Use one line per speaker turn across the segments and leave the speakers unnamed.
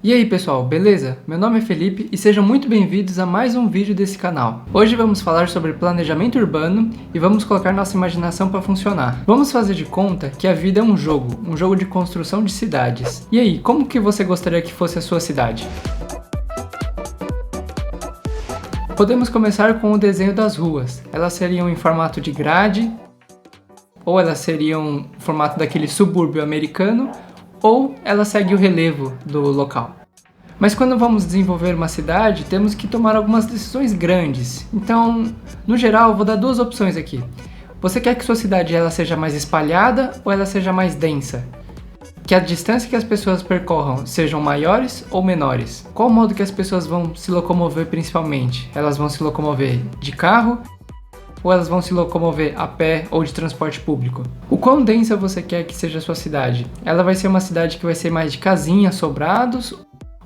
E aí pessoal, beleza? Meu nome é Felipe e sejam muito bem-vindos a mais um vídeo desse canal. Hoje vamos falar sobre planejamento urbano e vamos colocar nossa imaginação para funcionar. Vamos fazer de conta que a vida é um jogo de construção de cidades. E aí, como que você gostaria que fosse a sua cidade? Podemos começar com o desenho das ruas. Elas seriam em formato de grade, ou elas seriam em formato daquele subúrbio americano, ou ela segue o relevo do local. Mas quando vamos desenvolver uma cidade, temos que tomar algumas decisões grandes. Então, no geral, eu vou dar duas opções aqui. Você quer que sua cidade ela seja mais espalhada ou ela seja mais densa? Que a distância que as pessoas percorram sejam maiores ou menores? Qual o modo que as pessoas vão se locomover principalmente? Elas vão se locomover de carro? Ou elas vão se locomover a pé ou de transporte público? O quão densa você quer que seja a sua cidade? Ela vai ser uma cidade que vai ser mais de casinhas, sobrados?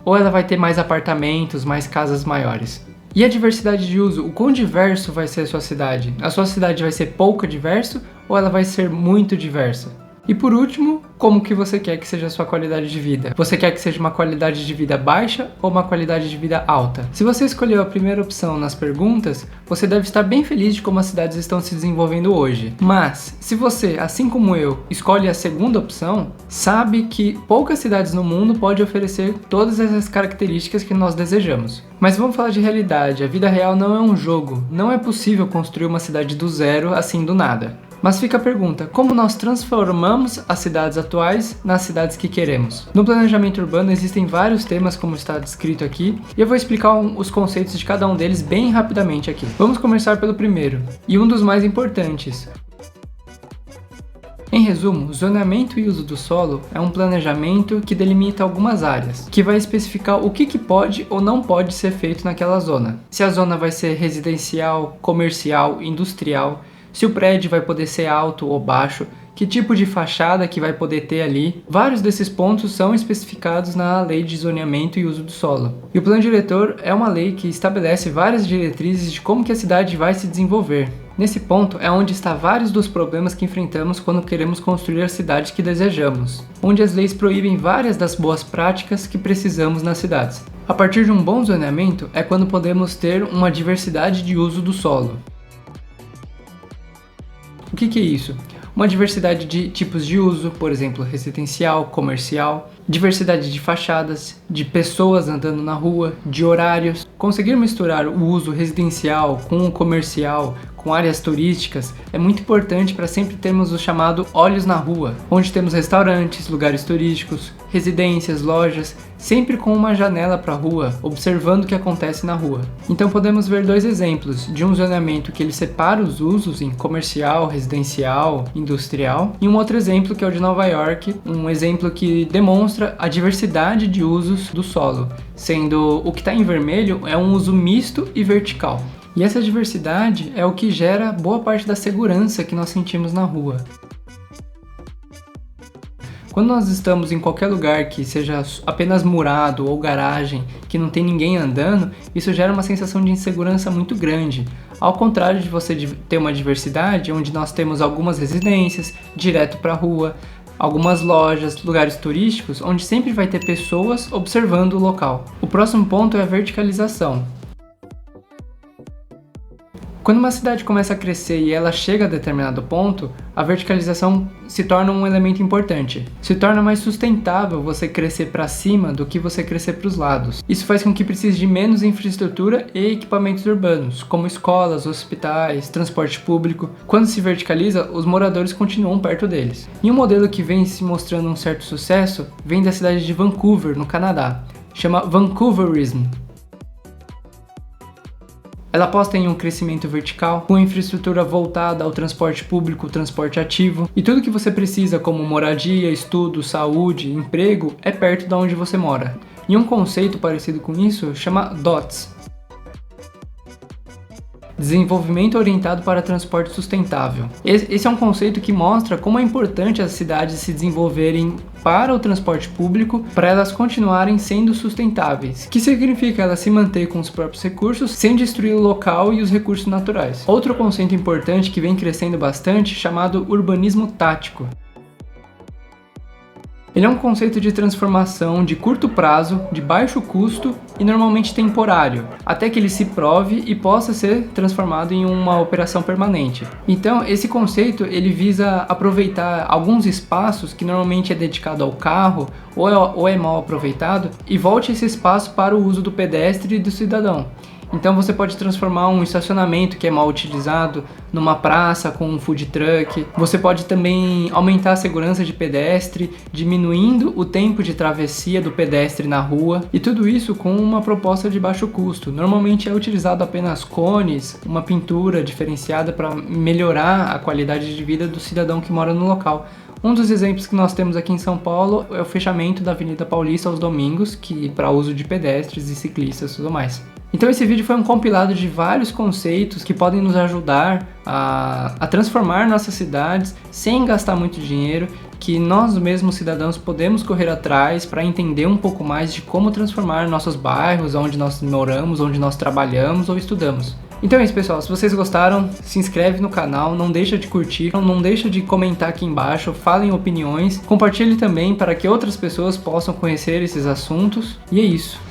Ou ela vai ter mais apartamentos, mais casas maiores? E a diversidade de uso? O quão diverso vai ser a sua cidade? A sua cidade vai ser pouco diverso ou ela vai ser muito diversa? E por último, como que você quer que seja a sua qualidade de vida? Você quer que seja uma qualidade de vida baixa ou uma qualidade de vida alta? Se você escolheu a primeira opção nas perguntas, você deve estar bem feliz de como as cidades estão se desenvolvendo hoje. Mas, se você, assim como eu, escolhe a segunda opção, sabe que poucas cidades no mundo podem oferecer todas essas características que nós desejamos. Mas vamos falar de realidade, a vida real não é um jogo, não é possível construir uma cidade do zero assim do nada. Mas fica a pergunta, como nós transformamos as cidades atuais nas cidades que queremos? No planejamento urbano existem vários temas como está descrito aqui, e eu vou explicar os conceitos de cada um deles bem rapidamente aqui. Vamos começar pelo primeiro, e um dos mais importantes. Em resumo, zoneamento e uso do solo é um planejamento que delimita algumas áreas, que vai especificar o que pode ou não pode ser feito naquela zona. Se a zona vai ser residencial, comercial, industrial, se o prédio vai poder ser alto ou baixo, que tipo de fachada que vai poder ter ali. Vários desses pontos são especificados na Lei de Zoneamento e Uso do Solo. E o Plano Diretor é uma lei que estabelece várias diretrizes de como que a cidade vai se desenvolver. Nesse ponto é onde está vários dos problemas que enfrentamos quando queremos construir a cidade que desejamos, onde as leis proíbem várias das boas práticas que precisamos nas cidades. A partir de um bom zoneamento é quando podemos ter uma diversidade de uso do solo. O que é isso? Uma diversidade de tipos de uso, por exemplo, residencial, comercial, diversidade de fachadas, de pessoas andando na rua, de horários. Conseguir misturar o uso residencial com o comercial, com áreas turísticas, é muito importante para sempre termos o chamado olhos na rua, onde temos restaurantes, lugares turísticos, residências, lojas, sempre com uma janela para a rua, observando o que acontece na rua. Então podemos ver dois exemplos de um zoneamento que ele separa os usos em comercial, residencial, industrial, e um outro exemplo que é o de Nova York, um exemplo que demonstra a diversidade de usos do solo, sendo o que está em vermelho é um uso misto e vertical. E essa diversidade é o que gera boa parte da segurança que nós sentimos na rua. Quando nós estamos em qualquer lugar que seja apenas murado ou garagem, que não tem ninguém andando, isso gera uma sensação de insegurança muito grande. Ao contrário de você ter uma diversidade, onde nós temos algumas residências, direto para a rua, algumas lojas, lugares turísticos, onde sempre vai ter pessoas observando o local. O próximo ponto é a verticalização. Quando uma cidade começa a crescer e ela chega a determinado ponto, a verticalização se torna um elemento importante. Se torna mais sustentável você crescer para cima do que você crescer para os lados. Isso faz com que precise de menos infraestrutura e equipamentos urbanos, como escolas, hospitais, transporte público. Quando se verticaliza, os moradores continuam perto deles. E um modelo que vem se mostrando um certo sucesso vem da cidade de Vancouver, no Canadá. Chama Vancouverism. Ela aposta em um crescimento vertical, com infraestrutura voltada ao transporte público, transporte ativo, e tudo que você precisa como moradia, estudo, saúde, emprego, é perto de onde você mora. E um conceito parecido com isso chama DOTS. Desenvolvimento orientado para transporte sustentável. Esse é um conceito que mostra como é importante as cidades se desenvolverem para o transporte público, para elas continuarem sendo sustentáveis, que significa elas se manter com os próprios recursos sem destruir o local e os recursos naturais. Outro conceito importante que vem crescendo bastante, chamado urbanismo tático. Ele é um conceito de transformação de curto prazo, de baixo custo e normalmente temporário, até que ele se prove e possa ser transformado em uma operação permanente. Então, esse conceito ele visa aproveitar alguns espaços que normalmente é dedicado ao carro ou é mal aproveitado e volte esse espaço para o uso do pedestre e do cidadão. Então você pode transformar um estacionamento que é mal utilizado numa praça com um food truck. Você pode também aumentar a segurança de pedestre, diminuindo o tempo de travessia do pedestre na rua, e tudo isso com uma proposta de baixo custo. Normalmente é utilizado apenas cones, uma pintura diferenciada para melhorar a qualidade de vida do cidadão que mora no local. Um dos exemplos que nós temos aqui em São Paulo é o fechamento da Avenida Paulista aos domingos, que para uso de pedestres e ciclistas e tudo mais. Então esse vídeo foi um compilado de vários conceitos que podem nos ajudar a transformar nossas cidades sem gastar muito dinheiro, que nós mesmos cidadãos podemos correr atrás para entender um pouco mais de como transformar nossos bairros, onde nós moramos, onde nós trabalhamos ou estudamos. Então é isso, pessoal, se vocês gostaram, se inscreve no canal, não deixa de curtir, não deixa de comentar aqui embaixo, falem opiniões, compartilhe também para que outras pessoas possam conhecer esses assuntos, e é isso.